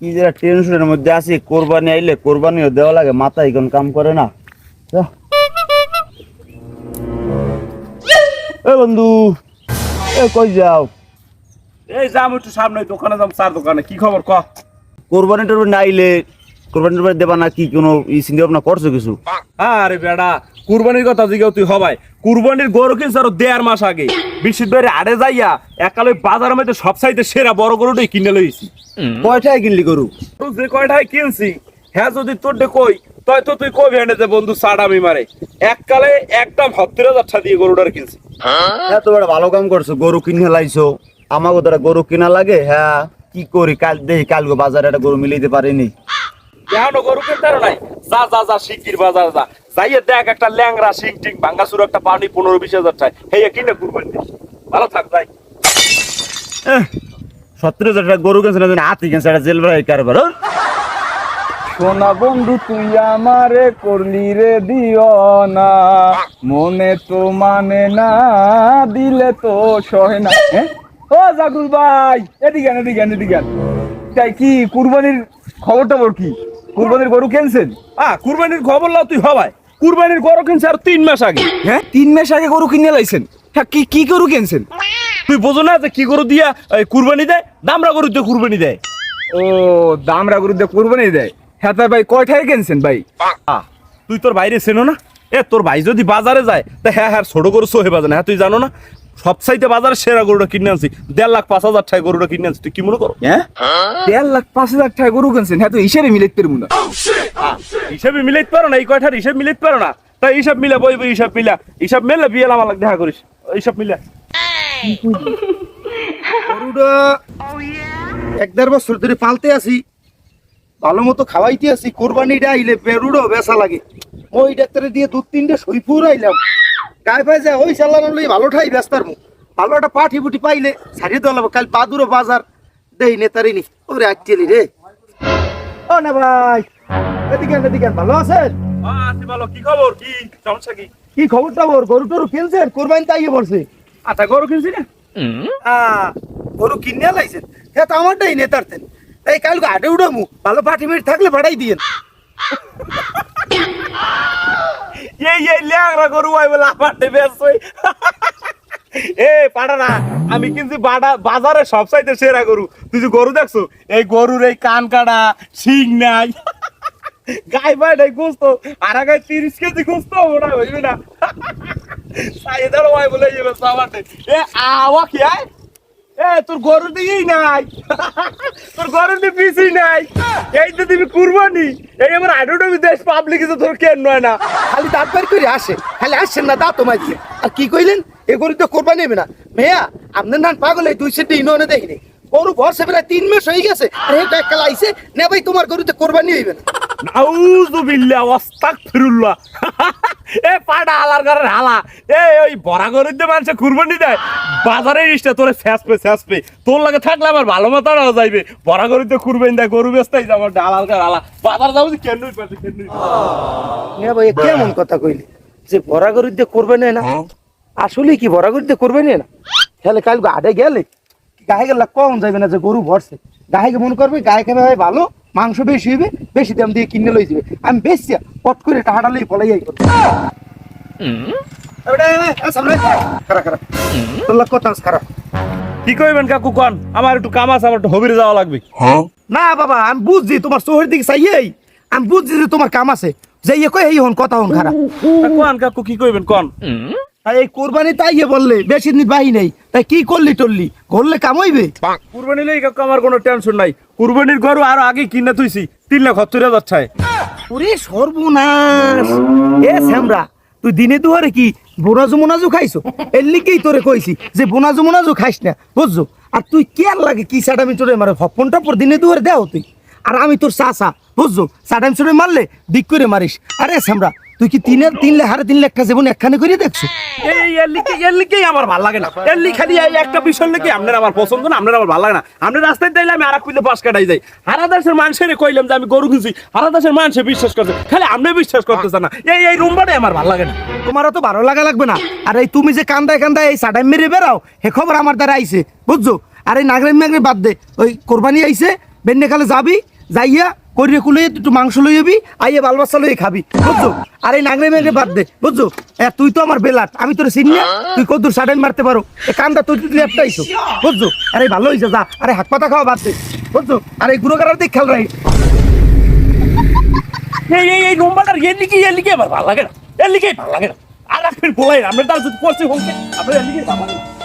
কি যে টেনশনের মধ্যে আছি, কোরবানি আইলে কোরবানিও দেওয়া লাগে, মাথা এখন কাম করে না। এ বন্ধু, এ কই যাও? এই যাম একটু সামনে দোকানে যাম, চার দোকানে। কি খবর ক? কোরবানি টোরবানি আইলে কোরবানি টোরবানি দেবা না কি কোনো চিন্তা ভাবনা করছো কিছু? আরে বেড়া, কুরবানির কথা জিগাও তুই হবাই। কুরবানির গরু কিনছে আরো 1.5 মাস আগে। বিশুদ্ধরে আড়ে যাইয়া একালে বাজারের মধ্যে সব চাইতে সেরা বড় গরুটাই কিনে লইছি। কয়টায় কিনলি গরু? যে কয়টাই কিনছি, হ্যাঁ যদি তোর কই তয় তো তুই কবি এনে যে বন্ধু সাডামি মারে। এককালে একদম 70,000 টাকা দিয়ে গরুটার কিনছি। হ্যাঁ, তো বড় ভালো কাম করছো, গরু কিনে লাইছো। আমাকে তোরা গরু কিনা লাগে। হ্যাঁ, কি করি, কাল দেখি কালকে বাজারে একটা গরু মিলাইতে পারিনি। এখনো গরু কিনতে নাই। যা যা যা শিগগির বাজার যা, যাইয়ে দেখ একটা ল্যাংরা শিং টিং ভাঙ্গাসুর একটা পানি 15-20 হাজার টাকা হেয়ে কিনে কুরবানি দিস। ভালো থাক যাই। 70,000 টাকা গরু কিনছে না, হাতি কিনছে একটা জেল ভাই কারবার। সোনা বন্ধু তুই আমারে করলি রে দিও না, মনে তো মানে না, দিলে তো সহে না। ও জাগুল ভাই, এদিকে তাই কি কুরবানির খবর টবর কি? কুরবানির গরু কিনছেন? কুরবানির খবর লাও তুই হবাই। কুরবানির গরু কিনছে আর 3 মাস আগে। হ্যাঁ, 3 মাস আগে গরু কিনে লাইছেন? হ্যাঁ, কি কি গরু কিনছেন? তুই বোঝো না যে কি গরু দিয়া কুরবানি দেয়? দামরা গরু দিয়ে কুরবানি দেয়। ও, দামরা গরু দিয়ে কুরবানি দেয়। হ্যাঁ তাই ভাই, কয়টায় কিনছেন ভাই? তুই তোর বাইরে চেনো না? তোর ভাই যদি বাজারে যায় তা হ্যাঁ হ্যাঁ ছোট গরু সোহে বাজার না। হ্যাঁ তুই জানো না সবসাইতে বাজারে সেরা গরুটা কিনে আনছি, 1,05,000 টাকা গরুটা কিনে আনছি। তুই কি মনে করো? হ্যাঁ, 1,05,000 টাকা গরু কিনছেন? হ্যাঁ, তো হিসেবে মিলাইতে পারবো না। হিসাবে মিলাইতে পারো না? এই কয়টার হিসাব মিলাইতে পারো না? তাই হিসাব মিলা বইবি, হিসাব মেলে বিয়ে আমার দেখা করিস। এইসব মিলা গরুটা 1-1.5 বছর ধরে পালতে আছি, ভালো মতো খাওয়াইতে আছি। কোরবানিটা আইলে বেরুডো বেচা লাগে। ওই ডাক্তারে দিয়ে 2-3টে সই পুরাইলাম, গায়ে পায়ে যায় ওই চালানো লই ভালো ঠাই ব্যস্তার মুখ। ভালো একটা পাঠি বুটি পাইলে ছাড়িয়ে দেওয়া লাগবে। কাল বাদুরো বাজার দেই নেতারিনি ওরে আটকেলি রে। ও না ভাই, এদিকে ভালো আছেন? বলো কি খবর, কি সমস্যা কি? কি খবর টবর? গরু টরু কিনছেন? কোরবানি তাইয়ে পড়ছে। আচ্ছা গরু কিনছি না? গরু কিনে লাইছেন? হ্যাঁ, তো আমারটাই নেতারতেন। এই কালকে হাটে উঠামু, ভালো পাঠি মিট থাকলে ভাড়াই দিয়েন। এই ল্যাংরা গরু আই বলে আমার বেচছই। পাড়া না, আমি কিন্তু বাজারে সব চাইতে সেরা গরু। তুই যে গরু দেখছো, এই গরুর এই কান কাটা, শিং নাই, গায়ে বাই নাই গোস্ত, আর আগে 30 কেজি গোস্ত ওরা হইবে না। সাইয়ে দাঁড়ো আই বলে যাবে সামাতে। আওয়া কি আয়? তোর গরু দিয়েই নাই, তোর গরু দিয়ে পিছই নাই। এই তো তুমি কুরবানি, এই আমার আডোটা দেশ পাবলিক তোর কেন নয় না। খালি দাঁত বের করে আসে, খালি আসছেন না দাঁত মাইছে। আর কি কইলেন? এ গরু তো কোরবানি নেবে না। মেয়া আপনার নান পাগল, এই 2 সেটে ইনোনে দেখিনি। গরু বর্ষে প্রায় 3 মাস হয়ে গেছে, আর এটা কাল আইছে না ভাই, তোমার গরুতে কোরবানি হইবে না। নাউযুবিল্লাহ ওয়াস্তাগফিরুল্লাহ। পাড়া হালার ঘরের হালা। ওই বড়া গরুর দিয়ে মানুষে কুরবানি দেয়, বাজারে ইসটা তোরে শেষপে তোর লাগে থাকলে আমার ভালো মাথাটাও যাইবে। বড়া গরুর দিয়ে কুরবানি দেয়, গরু বেচতেই যাবো হালার ঘর হালা। বাজার যাবো কেনই পারছি কেনই। মেয়া ভাই কেমন কথা কইলি যে বড়া গরুর দিয়ে কোরবানি হয় না? আসলে কি বড়া গরুর দিয়ে কোরবানি হয় না? তাহলে কাল হাটে গেলে গায়ে গেলে কম যাইবে না যে গরু ভরছে। গায়ে মনে করবে গায়ে খাবে ভাই ভালো, মাংস বেশি হইবে, বেশি দাম দিয়ে কিনে লই যাবে। আমি বেশি পট করে টাহাটালেই পলাই করবো। খারাপ কি কইবেন কাকু কন? আমার একটু কাম আছে, আমার একটু হবিরে যাওয়া লাগবে। না বাবা, আমি বুঝছি তোমার চোখের দিকে চাইয়েই আমি বুঝছি যে তোমার কাম আছে। যাইয়ে কই এই হন কথা হন খারাপ। কন কাকু কি কইবেন কন? এই কোরবানি তাইয়ে বললে বেশি দিন বাহি নেই, তাই কি করলি টললি করলে কাম হইবে? কুরবানি লই কাকু আমার কোনো টেনশন নাই। কুরবানির গরু আরো আগে কিনা তুইছি 3,70,000 টাকায়। ওরে সর্বনাশ! এ শ্যামরা, তুই দিনে দুয়ারে কি বোনাজু মোনাজু খাইছো? এর লিগেই তোরে কইছি যে বোনাজু মোনাজু খাইস না, বুঝছো? আর তুই কেয়ার লাগে কি সাটামি চড়ে মারে ফপন টপর দিনে দুয়ারে দেও তুই। আর আমি তোর চাচা, বুঝছো? সাটামি চড়ে মারলে দিক করে মারিস। আরে শ্যামরা, তুই কি 3 লাখ জীবন একখানে করে দেখছো? এর লিগেই আমার ভালো লাগে না। এর লিগে খালি এই একটা বিষয় লিগে আপনার আমার পছন্দ না, আপনার আমার ভালো লাগে না। আপনি রাস্তায় দিলে আমি আরেক পিলে পাশ কাটাই যাই। হারাদাসের মানুষের কইলাম যে আমি গরু কিনছি, হারাদাসের মানুষে বিশ্বাস করছে, খালি আপনি বিশ্বাস করতেছ না। এই রুমবাটাই আমার ভালো লাগে না। তোমারও তো ভালো লাগবে না। আর এই তুমি যে কান্দায় এই সাটাই মেরে বেড়াও, হে খবর আমার দ্বারা আইছে, বুঝছো? আর এই নাগরে মাগরে বাদ দে, ওই কোরবানি আইছে, বেন্নে খালে যাবি যাইয়া করিয়ে কুলিয়ে একটু মাংস লই যাবি আইয়ে বাল বাচ্চা লইয়ে খাবি বুঝছো আর এই নাংরে মেংরে বাদ দে বুঝছো তুই তো আমার বেলাট আমি তোর চিনি না তুই কদ্দুর সাডেন মারতে পারো এই কান্দা তুই তুই একটা আইসো বুঝছো আরে ভালো হয়েছে যা আরে হাত পাতা খাওয়া বাদ দে বুঝছো আর এই গুঁড়ো কাটার দিক খেয়াল রাখি এই নম্বরটা এর লিগে আমার ভালো লাগে না এর লিগে ভালো লাগে না আর রাখবেন বলাই আমরা তার যদি পড়ছে হোক আমরা এর লিগে ভালো লাগে না